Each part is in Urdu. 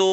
2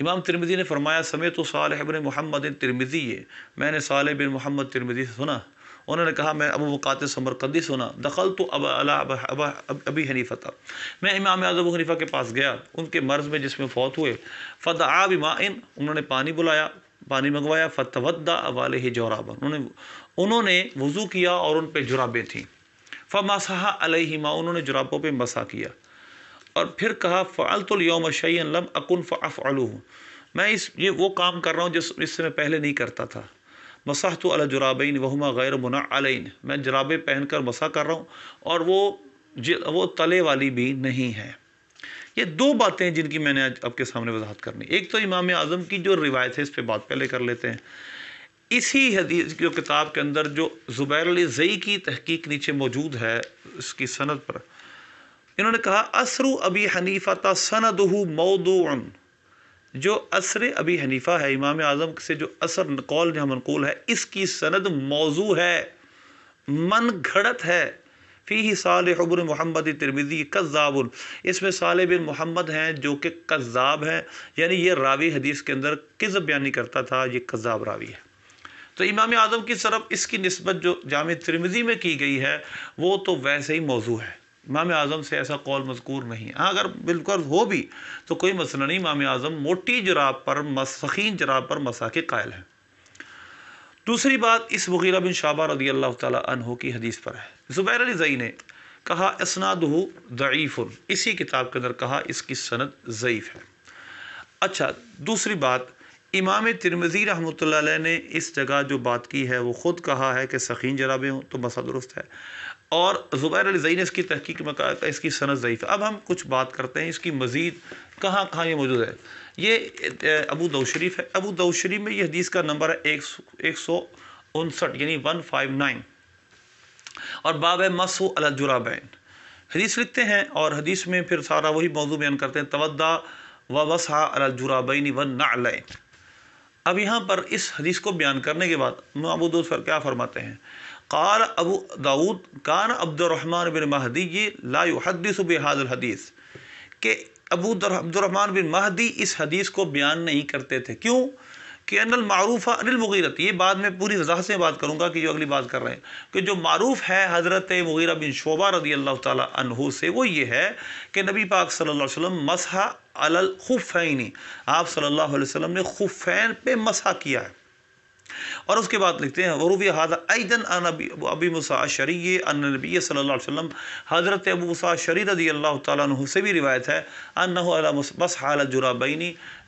امام ترمذی نے فرمایا سمیت صالح بن محمد ترمذی، میں نے صالح بن محمد ترمذی سے سنا، انہوں نے کہا میں ابو مقاتل سمرقندی سنا، دخلت ابی حنیفہ، میں امام اعظم ابو حنیفہ کے پاس گیا ان کے مرض میں جس میں فوت ہوئے، فدعا بماء، انہوں نے پانی بلایا، پانی منگوایا، فتودع وعلیہ جورابا، انہوں نے وضو کیا اور ان پہ جرابیں تھیں، فمسح علیہما، انہوں نے جرابوں پہ مسح کیا، اور پھر کہا فعلت اليوم شیئا لم اکن فافعلہ، میں یہ وہ کام کر رہا ہوں جس سے میں پہلے نہیں کرتا تھا، مسحت علی الجرابین وہما غیر منعلین، میں جرابیں پہن کر مسح کر رہا ہوں اور وہ تلے والی بھی نہیں ہے۔ یہ دو باتیں جن کی میں نے آج آپ کے سامنے وضاحت کرنی، ایک تو امام اعظم کی جو روایت ہے اس پہ بات پہلے کر لیتے ہیں، اسی حدیث کی کتاب کے اندر جو زبیر علی زئی کی تحقیق نیچے موجود ہے اس کی سند پر، انہوں نے کہا اثر ابی حنیفہ سندہ موضوع، جو اثر ابی حنیفہ ہے امام اعظم سے جو اثر قول جہاں منقول ہے اس کی سند موضوع ہے، من گھڑت ہے، فیہ صالح بن محمد ترمذی کذاب، اس میں صالح بن محمد ہیں جو کہ کذاب ہیں، یعنی یہ راوی حدیث کے اندر کذب بیان نہیں کرتا تھا، یہ کذاب راوی ہے۔ تو امام اعظم کی طرف اس کی نسبت جو جامع ترمذی میں کی گئی ہے وہ تو ویسے ہی موضوع ہے، امام اعظم سے ایسا قول مذکور نہیں ہے، ہاں اگر بالکل ہو بھی تو کوئی مسئلہ نہیں، امام اعظم موٹی جراب پر سخین جراب پر مسح کے قائل ہیں۔ دوسری بات اس مغیرہ بن شعبہ رضی اللہ تعالی عنہ کی حدیث پر ہے، زبیر علی زئی نے کہا اسنادہ ضعیف، اسی کتاب کے اندر کہا اس کی سند ضعیف ہے۔ اچھا، دوسری بات امام ترمذی رحمۃ اللہ علیہ نے اس جگہ جو بات کی ہے وہ خود کہا ہے کہ سخین جرابیں ہوں تو مسح درست ہے، اور زبیر علی زئی نے اس کی تحقیق میں کہا کہ اس کی سند ضعیف ہے۔ اب ہم کچھ بات کرتے ہیں اس کی مزید کہاں کہاں یہ موجود ہے۔ یہ ابو داؤد شریف ہے، ابو داؤد شریف میں یہ حدیث کا نمبر ہے 159 یعنی 159، اور باب ہے مسح علی الجرابین، حدیث لکھتے ہیں اور حدیث میں پھر سارا وہی موضوع بیان کرتے ہیں، تودع ومسح علی الجرابین والنعلین۔ اب یہاں پر اس حدیث کو بیان کرنے کے بعد ابو داؤد پر کیا فرماتے ہیں، قال ابو داؤد کان عبد الرحمن بن مہدی لا يحدث بهذا الحدیث، کہ عبد الرحمن بن مہدی اس حدیث کو بیان نہیں کرتے تھے، کیوں کہ ان المعروف عن المغیرہ، یہ بعد میں پوری وضاحت سے بات کروں گا کہ جو اگلی بات کر رہے ہیں کہ جو معروف ہے حضرت مغیرہ بن شعبہ رضی اللہ تعالی عنہ سے، وہ یہ ہے کہ نبی پاک صلی اللہ علیہ وسلم مسح علی الخفین، آپ صلی اللہ علیہ وسلم نے خفین پہ مسح کیا ہے۔ اور اس کے بعد لکھتے ہیں وروی ھذا ایضا عن ابی موسیٰ الاشعری ان نبی صلی اللہ علیہ وسلم، حضرت ابو موسیٰ الاشعری رضی اللہ تعالیٰ عنہ سے بھی روایت ہے انہ مسح علی الجرابین،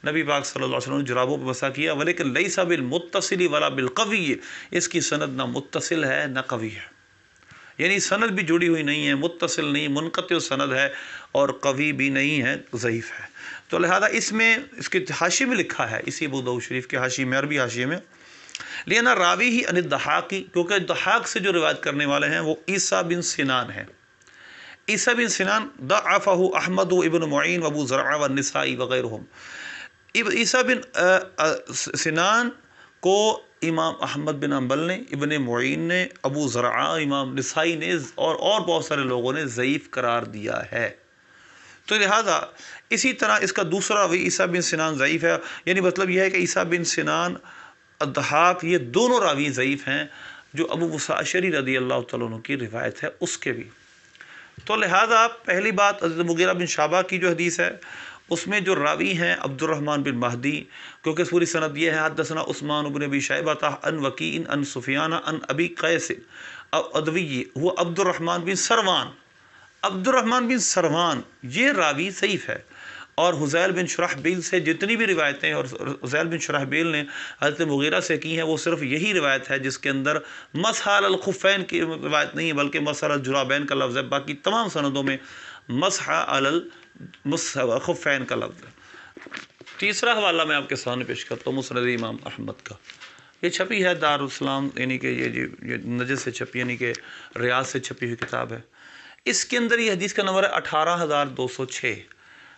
نبی پاک صلی اللہ علیہ وسلم نے جرابوں پہ مسح کیا، ولیکن لیس بالمتصل ولا بالقوی، اس کی سند نہ متصل ہے نہ قوی ہے، یعنی سند بھی جڑی ہوئی نہیں ہے، متصل نہیں، منقطع سند ہے، اور قوی بھی نہیں ہے، ضعیف ہے۔ تو لہذا اس میں اس کے حاشیے میں لکھا ہے، اسی ابو داؤد شریف کے حاشیے میں، عربی حاشیے میں، لینا راوی ہی ان الضحاک، کیونکہ ضحاک سے جو روایت کرنے والے ہیں وہ عیسیٰ بن سنان ہے، عیسیٰ بن سنان ضعفہ احمد و ابن معین و ابو زرعہ والنسائی وغیرہم، عیسیٰ بن سنان کو امام احمد بن حنبل نے، ابن معین نے، ابو زرعہ، امام نسائی نے اور بہت سارے لوگوں نے ضعیف قرار دیا ہے۔ تو لہذا اسی طرح اس کا دوسرا راوی عیسیٰ بن سنان ضعیف ہے، یعنی مطلب یہ ہے کہ عیسیٰ بن سنان، الضحاک، یہ دونوں راوی ضعیف ہیں، جو ابو موسیٰ الاشعری رضی اللہ تعالیٰ عنہ کی روایت ہے اس کے بھی۔ تو لہذا پہلی بات حضرت مغیرہ بن شعبہ کی جو حدیث ہے اس میں جو راوی ہیں عبد الرحمن بن مہدی، کیونکہ پوری سند یہ ہے حدثنا عثمان بن ابی شیبہ عن وکیع عن سفیان عن ابی قیس ادوی، وہ عبد الرحمن بن سروان، عبد الرحمن بن سروان یہ راوی ضعیف ہے، اور حذیل بن شرحبیل سے جتنی بھی روایتیں اور حذیل بن شرحبیل نے حضرت مغیرہ سے کی ہیں وہ صرف یہی روایت ہے جس کے اندر مسح علی الخفین کی روایت نہیں ہے بلکہ مسح علی الجرابین کا لفظ ہے، باقی تمام سندوں میں مسح علی الخفین کا لفظ ہے۔ تیسرا حوالہ میں آپ کے سامنے پیش کرتا ہوں مسند امام احمد کا، یہ چھپی ہے دارالاسلام، یعنی کہ یہ نجد سے چھپی، یعنی کہ ریاض سے چھپی ہوئی کتاب ہے۔ اس کے اندر یہ حدیث کا نمبر ہے 18206،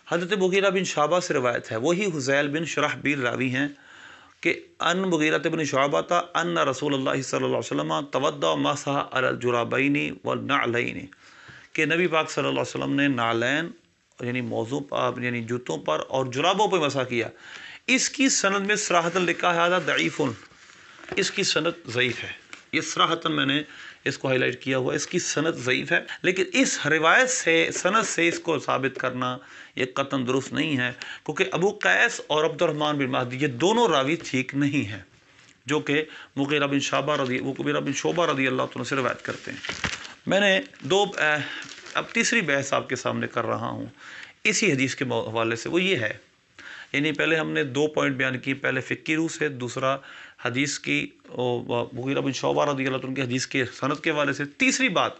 حضرت مغیرہ بن شعبہ سے روایت ہے، وہی حذیل بن شرحبیل راوی ہیں کہ ان مغیرہ بن شعبہ ان رسول اللہ صلی اللہ علیہ وسلم تودع مسح علی الجرابین والنعلین، کہ نبی پاک صلی اللہ علیہ وسلم نے نعلین یعنی موضوع پر، یعنی جوتوں پر اور جرابوں پہ مسح کیا۔ اس کی سند میں صراحتاً لکھا ہے ضعیف، اس کی سند ضعیف ہے، یہ صراحتاً میں نے اس کو ہائی لائٹ کیا ہوا، اس کی سند ضعیف ہے، لیکن اس روایت سے سند سے اس کو ثابت کرنا یہ قطعاً درست نہیں ہے، کیونکہ ابو قیس اور عبد الرحمن بن مہدی یہ دونوں راوی ٹھیک نہیں ہیں، جو کہ مغیرہ بن شعبہ رضی اللہ عنہ سے روایت کرتے ہیں۔ میں نے اب تیسری بحث آپ کے سامنے کر رہا ہوں اسی حدیث کے حوالے سے، وہ یہ ہے، یعنی پہلے ہم نے 2 پوائنٹ بیان کی، پہلے فقہی روح سے، دوسرا حدیث کی مغیرہ بن شعبہ رضی اللہ عنہ کی حدیث کے سند کے حوالے سے، تیسری بات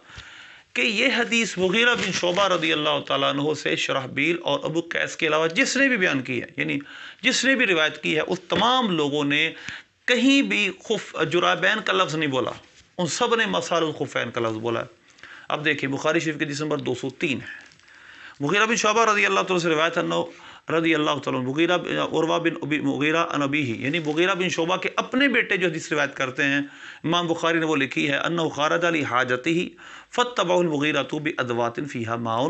کہ یہ حدیث مغیرہ بن شعبہ رضی اللہ تعالیٰ عنہ سے شرحبیل اور ابو قیس کے علاوہ جس نے بھی بیان کی ہے، یعنی جس نے بھی روایت کی ہے، اس تمام لوگوں نے کہیں بھی جرابین کا لفظ نہیں بولا، ان سب نے مسال الخفین کا لفظ بولا ہے۔ اب دیکھیں بخاری شریف کے حدیث نمبر 203 ہے، مغیرہ بن شعبہ رضی اللہ تعالیٰ سے روایت انہو رضی اللہ تعالیٰ عروہ بن مغیرہ عن ابیہ، یعنی مغیرہ بن شعبہ کے اپنے بیٹے جو حدیث روایت کرتے ہیں، امام بخاری نے وہ لکھی ہے انہو خارج لحاجتہ فاتبعہ المغیرۃ بادوات فیہا ماء،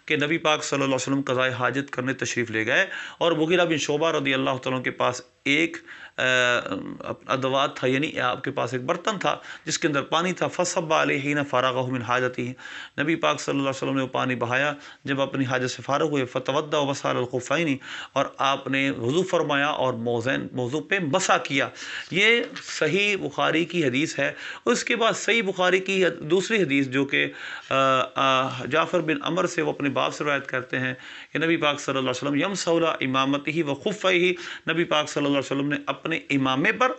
کہ نبی پاک صلی اللہ علیہ وسلم قضائے حاجت کرنے تشریف لے گئے اور مغیرہ بن شعبہ رضی اللہ تعالیٰ کے پاس ایک ادوات تھا، یعنی آپ کے پاس ایک برتن تھا جس کے اندر پانی تھا، فصب علیہ حین فارغہ من حاجتہ، نبی پاک صلی اللہ علیہ وسلم نے وہ پانی بہایا جب اپنی حاجت سے فارغ ہوئے، فتودع وبصر الخفین، اور آپ نے وضو فرمایا اور موضوع پہ مسح کیا۔ یہ صحیح بخاری کی حدیث ہے۔ اس کے بعد صحیح بخاری کی دوسری حدیث جو کہ جعفر بن عمر سے وہ اپنے باپ سے روایت کرتے ہیں کہ نبی پاک صلی اللہ علیہ وسلم یمسح علی امامتہ و خفیہ، نبی پاک صلی اللہ علیہ وسلم نے اپنے امامے پر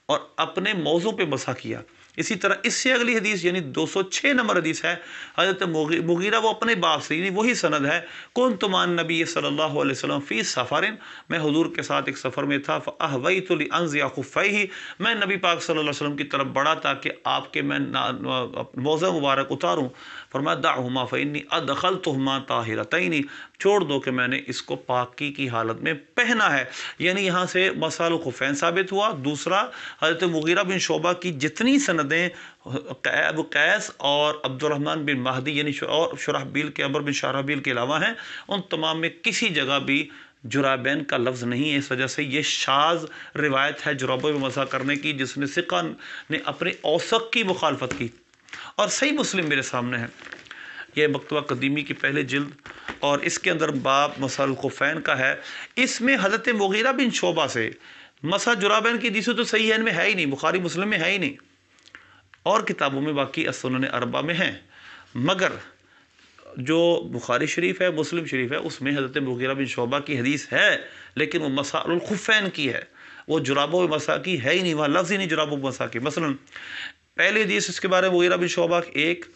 اور اپنے موضوع پہ مسح کیا۔ اسی طرح اس سے اگلی حدیث یعنی 206 نمبر حدیث ہے، حضرت مغیرہ وہ اپنے باپ سے، یعنی وہی سند ہے، کنت مع النبی صلی اللہ علیہ وسلم فی سفر، میں حضور کے ساتھ ایک سفر میں تھا، فاہویت لانزع خفیہ، میں نبی پاک صلی اللہ علیہ وسلم کی طرف بڑھا تاکہ آپ کے میں موضع مبارک اتاروں، فرمایا دعہما فانی ادخلتہما طاہرتین، چھوڑ دو کہ میں نے اس کو پاکی کی حالت میں پہنا ہے، یعنی یہاں سے مسال الخفین ثابت ہوا۔ دوسرا حضرت مغیرہ بن شعبہ کی جتنی سندیں ابو قیس اور عبد الرحمن بن مہدی یعنی شرحبیل کے عمر بن شرحبیل کے علاوہ ہیں، ان تمام میں کسی جگہ بھی جرابین کا لفظ نہیں ہے، اس وجہ سے یہ شاذ روایت ہے جرابوں میں مسح کرنے کی، جس نے ثقہ نے اپنے اوثق کی مخالفت کی۔ اور صحیح مسلم میرے سامنے ہے، یہ مکتبہ قدیمی کی پہلے جلد، اور اس کے اندر باب مسح الخفین کا ہے، اس میں حضرت مغیرہ بن شعبہ سے مسح جرابین کی حدیث تو صحیح ہے، میں ہے ہی نہیں، بخاری مسلم میں ہے ہی نہیں، اور کتابوں میں باقی السنن اربعہ میں ہیں، مگر جو بخاری شریف ہے مسلم شریف ہے اس میں حضرت مغیرہ بن شعبہ کی حدیث ہے، لیکن وہ مسح الخفین کی ہے، وہ جرابوں میں مسح کی ہے ہی نہیں، وہاں لفظ ہی نہیں جرابوں میں مسح کی۔ مثلا پہلی حدیث اس کے بارے میں مغیرہ بن شعبہ 1،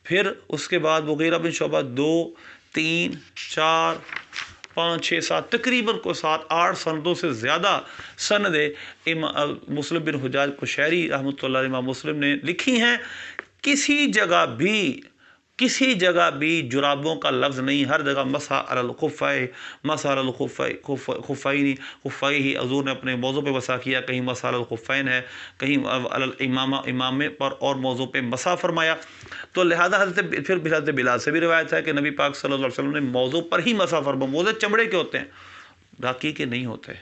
پھر اس کے بعد مغیرہ بن شعبہ 2، 3، 4، 5، 6، 7، تقریباً کو 7-8 سندوں سے زیادہ سندیں مسلم بن حجاج قشیری رحمۃ اللہ علیہ امام مسلم نے لکھی ہیں، کسی جگہ بھی جرابوں کا لفظ نہیں، ہر جگہ مسح علی الخفین، مسح علی خفیہ، حضور نے اپنے موضوع پہ مسح کیا، کہیں مسح علی الخفین ہے، کہیں علی امامے پر اور موضوع پہ مسح فرمایا۔ تو لہذا حضرت بلال سے بھی روایت ہے کہ نبی پاک صلی اللہ علیہ وسلم نے موضوع پر ہی مسح فرمایا، موضوع چمڑے کے ہوتے ہیں، باقی کے نہیں ہوتے۔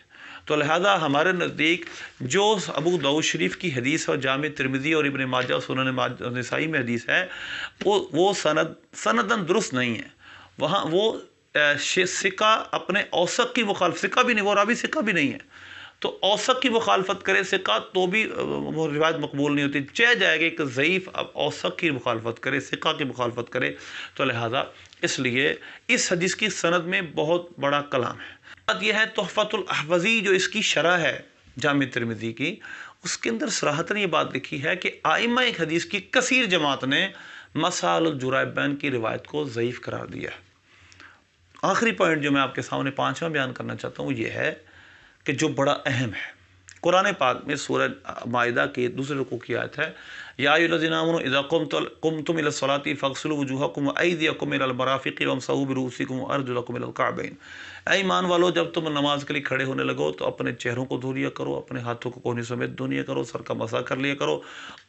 تو لہذا ہمارے نزدیک جو ابو داؤد شریف کی حدیث اور جامع ترمذی اور ابن ماجہ اور سنن نسائی میں حدیث ہے، وہ سندن درست نہیں ہے، وہاں وہ ثقہ اپنے اوثق کی مخالفت، ثقہ بھی نہیں، وہ راوی ثقہ بھی نہیں ہے، تو اوثق کی مخالفت کرے ثقہ تو بھی روایت مقبول نہیں ہوتی، چہ جائے گا کہ ضعیف اوثق کی مخالفت کرے، ثقہ کی مخالفت کرے، تو لہذا اس لیے اس حدیث کی سند میں بہت بڑا کلام ہے۔ بات یہ ہے تحفۃ الاحوذی جو اس کی شرح ہے جامع ترمذی کی، اس کے اندر صراحتاً یہ بات لکھی ہے کہ ائمہ ایک حدیث کی کثیر جماعت نے مسح علی الجرابین کی روایت کو ضعیف قرار دیا ہے۔ آخری پوائنٹ جو میں آپ کے سامنے 5واں بیان کرنا چاہتا ہوں وہ یہ ہے کہ جو بڑا اہم ہے، قرآن پاک میں سورہ مائدہ کے 2 رکوع کی آیت ہے، یا ایھا الذین آمنوا اذا قمتم الی الصلاۃ فاغسلوا وجوہکم وایدیکم الی المرافق وامسحوا برؤوسکم وارجلکم الی الکعبین، اے ایمان والو جب تم نماز کے لیے کھڑے ہونے لگو تو اپنے چہروں کو دھو لیا کرو، اپنے ہاتھوں کو کوہنی سمیت دھو لیا کرو، سر کا مسح کر لیا کرو،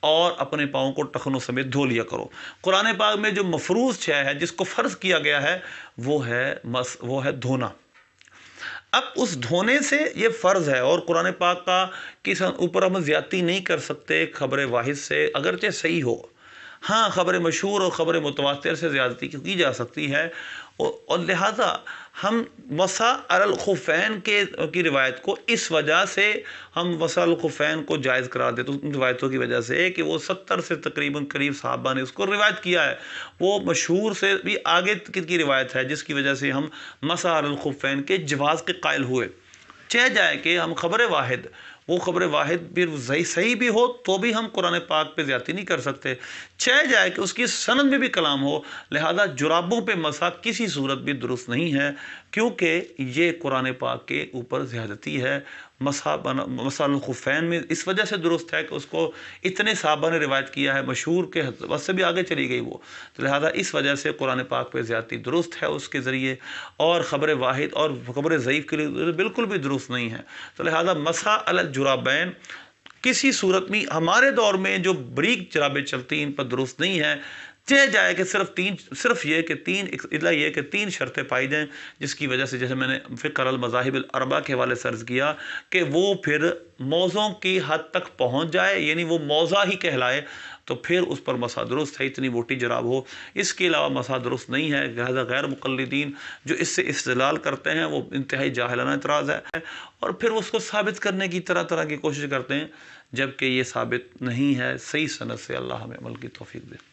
اور اپنے پاؤں کو ٹخنوں سمیت دھو لیا کرو۔ قرآن پاک میں جو مفروض شے ہے، جس کو فرض کیا گیا ہے، وہ ہے دھونا۔ اب اس دھونے سے یہ فرض ہے، اور قرآن پاک کا کس اوپر ہم زیادتی نہیں کر سکتے خبر واحد سے، اگرچہ صحیح ہو۔ ہاں، خبر مشہور اور خبر متواتر سے زیادتی کی جا سکتی ہے، اور لہٰذا ہم مسح علی الخفین کی روایت کو اس وجہ سے ہم مسح علی الخفین کو جائز قرار دیتے ان روایتوں کی وجہ سے کہ وہ 70 سے تقریباً قریب صحابہ نے اس کو روایت کیا ہے، وہ مشہور سے بھی آگے کی روایت ہے، جس کی وجہ سے ہم مسح علی الخفین کے جواز کے قائل ہوئے۔ چہ جائے کہ ہم خبر واحد، وہ خبر واحد بھی صحیح بھی ہو تو بھی ہم قرآن پاک پہ زیادتی نہیں کر سکتے، چہ جائے کہ اس کی سند میں بھی کلام ہو، لہذا جرابوں پہ مسح کسی صورت بھی درست نہیں ہے، کیونکہ یہ قرآن پاک کے اوپر زیادتی ہے۔ مسح الخفین میں اس وجہ سے درست ہے کہ اس کو اتنے صحابہ نے روایت کیا ہے، مشہور کے حد سے بھی آگے چلی گئی وہ، تو لہذا اس وجہ سے قرآن پاک پہ زیادتی درست ہے اس کے ذریعے، اور خبر واحد اور خبر ضعیف کے لیے بالکل بھی درست نہیں ہے۔ تو لہذا مسح علی الجرابین کسی صورت میں ہمارے دور میں جو بریک جرابیں چلتی ہیں ان پر درست نہیں ہے، چہ جائے کہ صرف یہ کہ تین شرطیں پائی جائیں، جس کی وجہ سے جیسے میں نے فقہ المذاہب الاربعہ کے حوالے سے عرض کیا کہ وہ پھر موضوع کی حد تک پہنچ جائے، یعنی وہ موضع ہی کہلائے، تو پھر اس پر مسح درست ہے، اتنی موٹی جراب ہو۔ اس کے علاوہ مسح درست نہیں ہے، لہذا غیر مقلدین جو اس سے استدلال کرتے ہیں وہ انتہائی جاہلانہ اعتراض ہے، اور پھر اس کو ثابت کرنے کی طرح طرح کی کوشش کرتے ہیں، جبکہ یہ ثابت نہیں ہے صحیح سند سے۔ اللہ ہمیں عمل کی توفیق دے۔